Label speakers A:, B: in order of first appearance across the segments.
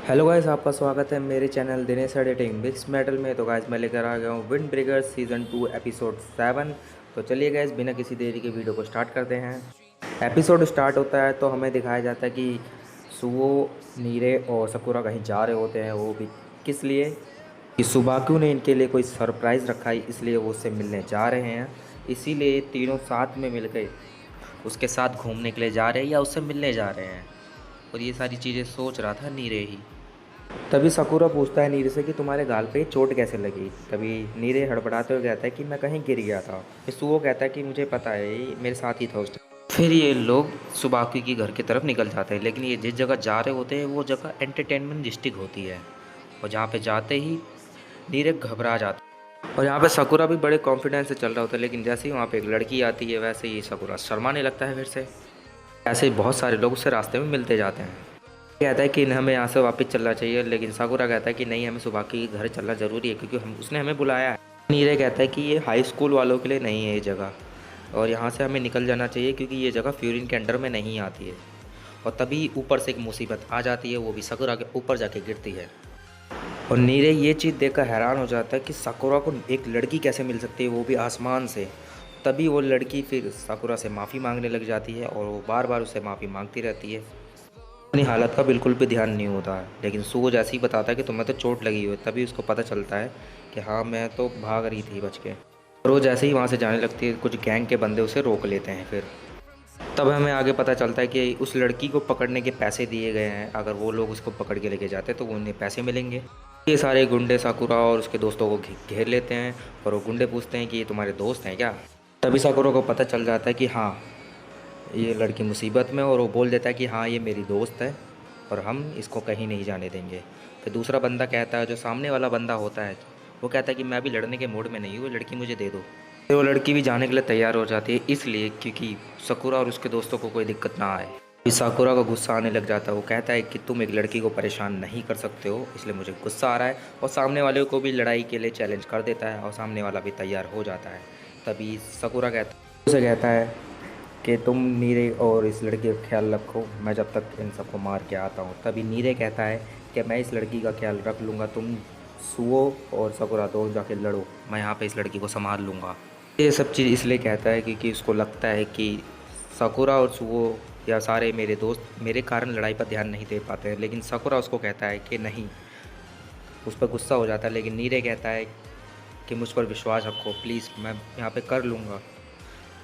A: Hello guys, आपका स्वागत है मेरे channel Dinesh editing mix metal में। तो गाइस मैं लेकर आ गया हूँ विंड ब्रेकर सीज़न 2 एपिसोड 7। तो चलिए गाइस बिना किसी देरी के वीडियो को स्टार्ट करते हैं। एपिसोड स्टार्ट होता है तो हमें दिखाया जाता है कि सुवो, नीरे और सकुरा कहीं जा रहे होते हैं। वो भी किस लिए कि सुबाकू ने इनके लिए कोई सरप्राइज़ रखा है, इसलिए वो उससे मिलने जा रहे हैं। इसीलिए तीनों साथ में मिल गए उसके साथ घूमने के लिए जा रहे हैं या उससे मिलने जा रहे हैं। और ये सारी चीज़ें सोच रहा था नीरे ही। तभी साकुरा पूछता है नीरे से कि तुम्हारे गाल पे चोट कैसे लगी। तभी नीरे हड़बड़ाते हुए कहता है कि मैं कहीं गिर गया था। फिर सुओ कहता है कि मुझे पता है, ये मेरे साथ ही था उस टाइम। फिर ये लोग सुबाकी की घर की तरफ निकल जाते हैं, लेकिन ये जिस जगह जा रहे होते हैं वो जगह एंटरटेनमेंट डिस्ट्रिक्ट होती है। और जहाँ पे जाते ही नीरे घबरा जाता है। और यहाँ पे साकुरा भी बड़े कॉन्फिडेंस से चल रहा होता है, लेकिन जैसे ही वहाँ पे एक लड़की आती है वैसे ही साकुरा शर्माने लगता है फिर से। ऐसे ही बहुत सारे लोग उससे रास्ते में मिलते जाते हैं। कहता है कि हमें यहाँ से वापस चलना चाहिए, लेकिन साकुरा कहता है कि नहीं, हमें सुबाकी के घर चलना ज़रूरी है क्योंकि हम उसने हमें बुलाया है। नीरे कहता है कि ये हाई स्कूल वालों के लिए नहीं है ये जगह, और यहाँ से हमें निकल जाना चाहिए क्योंकि ये जगह फ्यूरिन के अंडर में नहीं आती है। और तभी ऊपर से एक मुसीबत आ जाती है, वो भी साकुरा के ऊपर जाके गिरती है। और नीरे ये चीज़ देखकर हैरान हो जाता है कि साकुरा को एक लड़की कैसे मिल सकती है, वो भी आसमान से। तभी वो लड़की फिर साकुरा से माफ़ी मांगने लग जाती है और वो बार बार उससे माफ़ी मांगती रहती है। अपनी हालत का बिल्कुल भी ध्यान नहीं होता है, लेकिन सुगो जैसे ही बताता है कि तुम्हें तो चोट लगी हुई है, तभी उसको पता चलता है कि हाँ, मैं तो भाग रही थी बच के। और वो जैसे ही वहाँ से जाने लगती है, कुछ गैंग के बंदे उसे रोक लेते हैं। फिर तब हमें आगे पता चलता है कि उस लड़की को पकड़ने के पैसे दिए गए हैं। अगर वो लोग उसको पकड़ के लेके जाते तो उन्हें पैसे मिलेंगे। ये सारे गुंडे साकुरा और उसके दोस्तों को घेर लेते हैं, और वो गुंडे पूछते हैं कि ये तुम्हारे दोस्त हैं क्या। तभी साकुरा को पता चल जाता है कि हाँ, ये लड़की मुसीबत में, और वो बोल देता है कि हाँ, ये मेरी दोस्त है और हम इसको कहीं नहीं जाने देंगे। फिर दूसरा बंदा कहता है, जो सामने वाला बंदा होता है, वो कहता है कि मैं अभी लड़ने के मूड में नहीं हूँ, लड़की मुझे दे दो। फिर वो लड़की भी जाने के लिए तैयार हो जाती है, इसलिए क्योंकि साकुरा और उसके दोस्तों को कोई दिक्कत ना आए। फिर साकुरा को गुस्सा आने लग जाता है। वो कहता है कि तुम एक लड़की को परेशान नहीं कर सकते हो, इसलिए मुझे गुस्सा आ रहा है। और सामने वाले को भी लड़ाई के लिए चैलेंज कर देता है, और सामने वाला भी तैयार हो जाता है। तभी साकुरा उसे कहता है कि तुम नीरे और इस लड़की का ख्याल रखो, मैं जब तक इन सबको मार के आता हूँ। तभी नीरे कहता है कि मैं इस लड़की का ख्याल रख लूँगा, तुम सुओ और साकुरा दोनों जाके लड़ो, मैं यहाँ पे इस लड़की को संभाल लूँगा। ये सब चीज़ इसलिए कहता है क्योंकि उसको लगता है कि साकुरा और सुओ या सारे मेरे दोस्त मेरे कारण लड़ाई पर ध्यान नहीं दे पाते हैं। लेकिन साकुरा उसको कहता है कि नहीं, उस पर गुस्सा हो जाता है। लेकिन नीरे कहता है कि मुझ पर विश्वास रखो प्लीज़, मैं यहाँ पे कर लूँगा।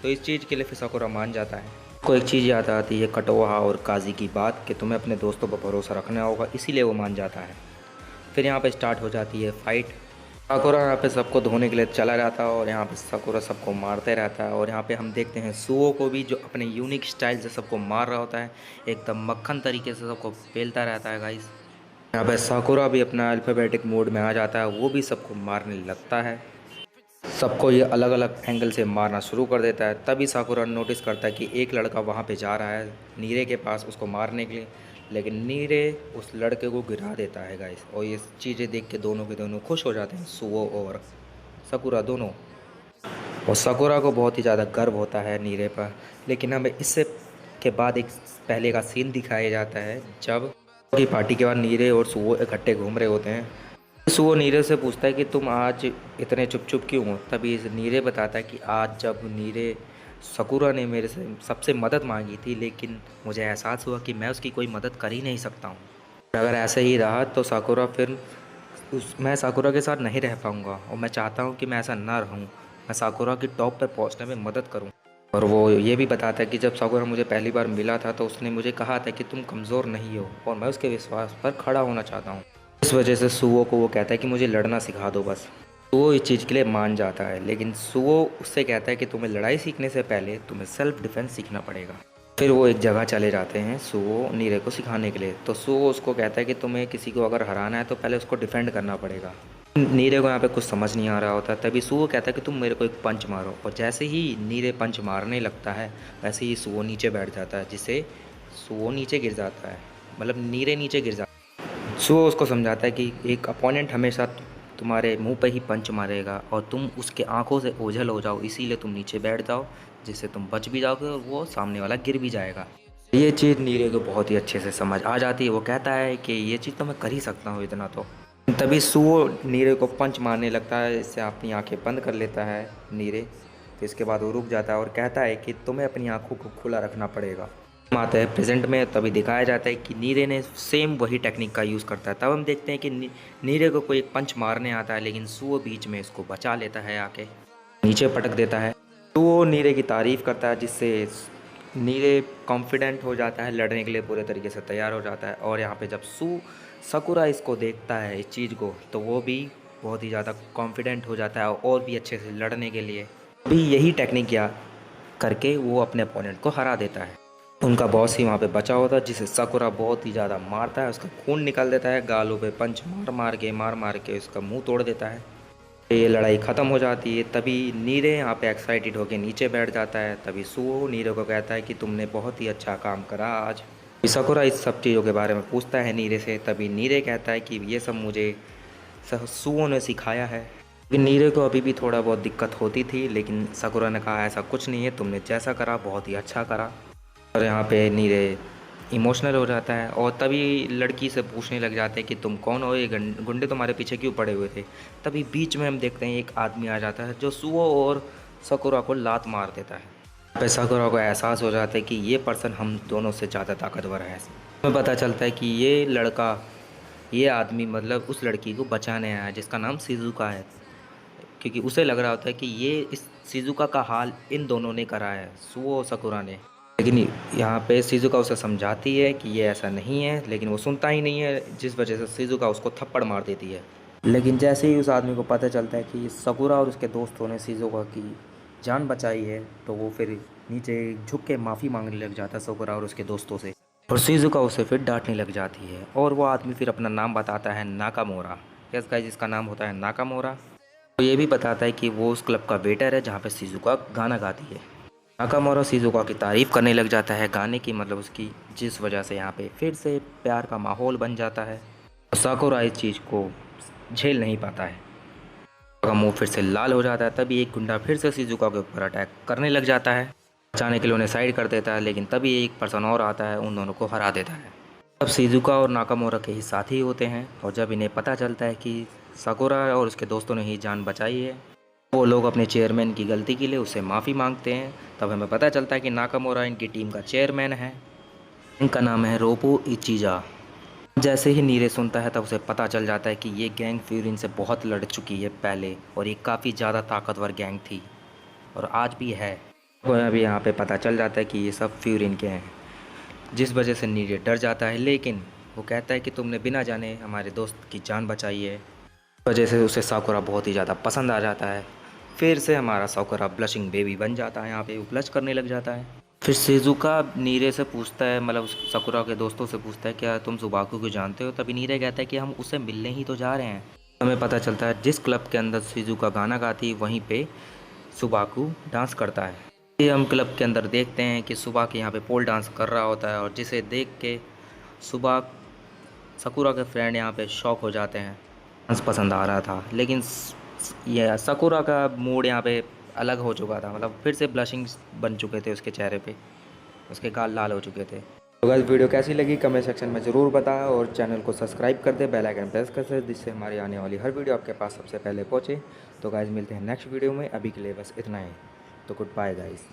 A: तो इस चीज़ के लिए फिर साकुरा मान जाता है। को एक चीज़ याद आती है कटोहा और काजी की बात, कि तुम्हें अपने दोस्तों पर भरोसा रखना होगा, इसीलिए वो मान जाता है। फिर यहाँ पे स्टार्ट हो जाती है फाइट। साकुरा यहाँ पे सबको धोने के लिए चला जाता है, और यहाँ पे साकुरा सबको मारते रहता है। और यहाँ पे हम देखते हैं सुओ को भी, जो अपने यूनिक स्टाइल से सबको मार रहा होता है, एकदम मक्खन तरीके से सबको पेलता रहता है गाइस। यहाँ पे साकुरा भी अपना अल्फ़ाबेटिक मोड में आ जाता है, वो भी सबको मारने लगता है। सबको ये अलग अलग एंगल से मारना शुरू कर देता है। तभी साकुरा नोटिस करता है कि एक लड़का वहाँ पे जा रहा है नीरे के पास उसको मारने के लिए, लेकिन नीरे उस लड़के को गिरा देता है गाइस। और ये चीज़ें देख के दोनों के दोनों खुश हो जाते हैं, सुओ और साकुरा दोनों। और साकुरा को बहुत ही ज़्यादा गर्व होता है नीरे पर। लेकिन हमें इससे के बाद एक पहले का सीन दिखाया जाता है, जब की पार्टी के बाद नीरे और सुओ इकट्ठे घूम रहे होते हैं। सुओ नीरे से पूछता है कि तुम आज इतने चुप चुप क्यों हो। तभी नीरे बताता है कि आज जब नीरे साकुरा ने मेरे से सबसे मदद मांगी थी, लेकिन मुझे एहसास हुआ कि मैं उसकी कोई मदद कर ही नहीं सकता हूँ। अगर ऐसे ही रहा तो साकुरा फिर मैं साकुरा के साथ नहीं रह पाऊँगा, और मैं चाहता हूँ कि मैं ऐसा ना रहूँ, मैं साकुरा की टॉप पर पहुँचने में मदद करूँ। और वो ये भी बताता है कि जब साकुरा मुझे पहली बार मिला था तो उसने मुझे कहा था कि तुम कमज़ोर नहीं हो, और मैं उसके विश्वास पर खड़ा होना चाहता हूँ। इस वजह से सुओ को वो कहता है कि मुझे लड़ना सिखा दो बस। सुओ इस चीज़ के लिए मान जाता है, लेकिन सुओ उससे कहता है कि तुम्हें लड़ाई सीखने से पहले तुम्हें सेल्फ डिफेंस सीखना पड़ेगा। फिर वो एक जगह चले जाते हैं सुओ नीरे को सिखाने के लिए। तो सुओ उसको कहता है कि तुम्हें किसी को अगर हराना है तो पहले उसको डिफेंड करना पड़ेगा। नीरे को यहाँ पे कुछ समझ नहीं आ रहा होता। तभी सुओ कहता है कि तुम मेरे को एक पंच मारो, और जैसे ही नीरे पंच मारने लगता है वैसे ही सुओ नीचे बैठ जाता है, जिससे सुओ नीचे गिर जाता है, मतलब नीरे नीचे गिर जाता है। सुओ उसको समझाता है कि एक अपोनेंट हमेशा तुम्हारे मुंह पे ही पंच मारेगा और तुम उसके आंखों से ओझल हो जाओ, इसीलिए तुम नीचे बैठ जाओ, जिससे तुम बच भी जाओगे और वो सामने वाला गिर भी जाएगा। ये चीज़ नीरे को बहुत ही अच्छे से समझ आ जाती है। वो कहता है कि ये चीज़ तो मैं कर ही सकता हूँ इतना तो। तभी सुओ नीरे को पंच मारने लगता है। इससे अपनी आंखें बंद कर लेता है नीरे। तो इसके बाद वो रुक जाता है और कहता है कि तुम्हें अपनी आंखों को खुला रखना पड़ेगा। हम आते हैं प्रेजेंट में, तभी दिखाया जाता है कि नीरे ने सेम वही टेक्निक का यूज़ करता है। तब हम देखते हैं कि नीरे को कोई एक पंच मारने आता है, लेकिन सुओ बीच में इसको बचा लेता है, आके नीचे पटक देता है। तो वो नीरे की तारीफ़ करता है, जिससे नीरे कॉन्फिडेंट हो जाता है, लड़ने के लिए पूरे तरीके से तैयार हो जाता है। और यहाँ पे जब सकुरा इसको देखता है इस चीज़ को, तो वो भी बहुत ही ज़्यादा कॉन्फिडेंट हो जाता है और भी अच्छे से लड़ने के लिए। अभी यही टेक्निक या करके वो अपने अपोनेंट को हरा देता है। उनका बॉस ही वहाँ पे बचा होता है, जिसे सकुरा बहुत ही ज़्यादा मारता है। उसका खून निकाल देता है, गालों पे पंच मार मार के उसका मुंह तोड़ देता है। ये लड़ाई ख़त्म हो जाती है। तभी नीरे यहाँ पे एक्साइटेड होकर नीचे बैठ जाता है। तभी सुओ नीरे को कहता है कि तुमने बहुत ही अच्छा काम करा आज। सकुरा इस सब चीज़ों के बारे में पूछता है नीरे से। तभी नीरे कहता है कि ये सब मुझे सुओ ने सिखाया है। लेकिन नीरे को अभी भी थोड़ा बहुत दिक्कत होती थी, लेकिन सकुरा ने कहा ऐसा कुछ नहीं है, तुमने जैसा करा बहुत ही अच्छा करा। और यहाँ पे नीरे इमोशनल हो जाता है और तभी लड़की से पूछने लग जाते हैं कि तुम कौन हो, ये गुंडे तुम्हारे पीछे क्यों पड़े हुए थे। तभी बीच में हम देखते हैं एक आदमी आ जाता है जो सुओ और सकुरा को लात मार देता है। यहाँ पे सकुरा को एहसास हो जाता है कि ये पर्सन हम दोनों से ज़्यादा ताकतवर है। हमें पता चलता है कि ये आदमी मतलब उस लड़की को बचाने आया है, जिसका नाम शिजुका है। क्योंकि उसे लग रहा होता है कि ये इस शिजुका का हाल इन दोनों ने करा है, सुओ और सकुरा ने। लेकिन यहाँ पे शिजुका उसे समझाती है कि ये ऐसा नहीं है, लेकिन वो सुनता ही नहीं है, जिस वजह से शिजुका उसको थप्पड़ मार देती है। लेकिन जैसे ही उस आदमी को पता चलता है कि सकुरा और उसके दोस्तों ने शिजुका की जान बचाई है, तो वो फिर नीचे झुक के माफ़ी मांगने लग जाता है सकुरा और उसके दोस्तों से। और शिजुका उसे फिर डांटने लग जाती है और वो आदमी फिर अपना नाम बताता है, नाकामोरा। यस गाइस, जिसका नाम होता है नाकामोरा। वो ये भी बताता है कि वो उस क्लब का वेटर है जहाँ पे शिजुका गाना गाती है। नाकामोरा शिजुका की तारीफ़ करने लग जाता है गाने की, मतलब उसकी, जिस वजह से यहाँ पे फिर से प्यार का माहौल बन जाता है। साकुरा इस चीज़ को झेल नहीं पाता है, का मुंह फिर से लाल हो जाता है। तभी एक गुंडा फिर से शिजुका के ऊपर अटैक करने लग जाता है, बचाने के लिए उन्हें साइड कर देता है। लेकिन तभी एक पर्सन और आता है, उन दोनों को हरा देता है। तब शिजुका और नाकामोरा के ही साथी होते हैं और जब इन्हें पता चलता है कि साकुरा और उसके दोस्तों ने ही जान बचाई है, वो लोग अपने चेयरमैन की गलती के लिए उससे माफ़ी मांगते हैं। तब हमें पता चलता है कि नाकामोरा इनकी टीम का चेयरमैन है। इनका नाम है रोपो इचिजा। जैसे ही नीरे सुनता है तब उसे पता चल जाता है कि ये गैंग फ्यूरिन से बहुत लड़ चुकी है पहले, और ये काफ़ी ज़्यादा ताकतवर गैंग थी और आज भी है। वो अभी यहाँ पे पता चल जाता है कि ये सब फ्यूरिन के हैं, जिस वजह से नीरे डर जाता है। लेकिन वो कहता है कि तुमने बिना जाने हमारे दोस्त की जान बचाई है। इस वजह से उसे साकुरा बहुत ही ज़्यादा पसंद आ जाता है। फिर से हमारा साकुरा ब्लशिंग बेबी बन जाता है, यहाँ पे वो ब्लश करने लग जाता है। फिर शिजुका नीरे से पूछता है, मतलब साकुरा के दोस्तों से पूछता है, क्या तुम सुबाकू को जानते हो। तभी नीरे कहता है कि हम उसे मिलने ही तो जा रहे हैं। हमें पता चलता है जिस क्लब के अंदर शिजुका गाना गाती वहीं पे सुबाकू डांस करता है। ये हम क्लब के अंदर देखते हैं कि सुबाकू यहाँ पे पोल डांस कर रहा होता है और जिसे देख के सकुरा के फ्रेंड यहाँ पे शॉक हो जाते हैं। डांस पसंद आ रहा था, लेकिन ये सकुरा का मूड यहाँ पे अलग हो चुका था, मतलब फिर से ब्लशिंग बन चुके थे उसके चेहरे पे, उसके गाल लाल हो चुके थे। तो गाइस, वीडियो कैसी लगी कमेंट सेक्शन में ज़रूर बताएं और चैनल को सब्सक्राइब कर दे, बेल आइकन प्रेस कर दे, जिससे हमारी आने वाली हर वीडियो आपके पास सबसे पहले पहुँचे। तो गाइस, मिलते हैं नेक्स्ट वीडियो में। अभी के लिए बस इतना ही। तो गुड बाय गाइस।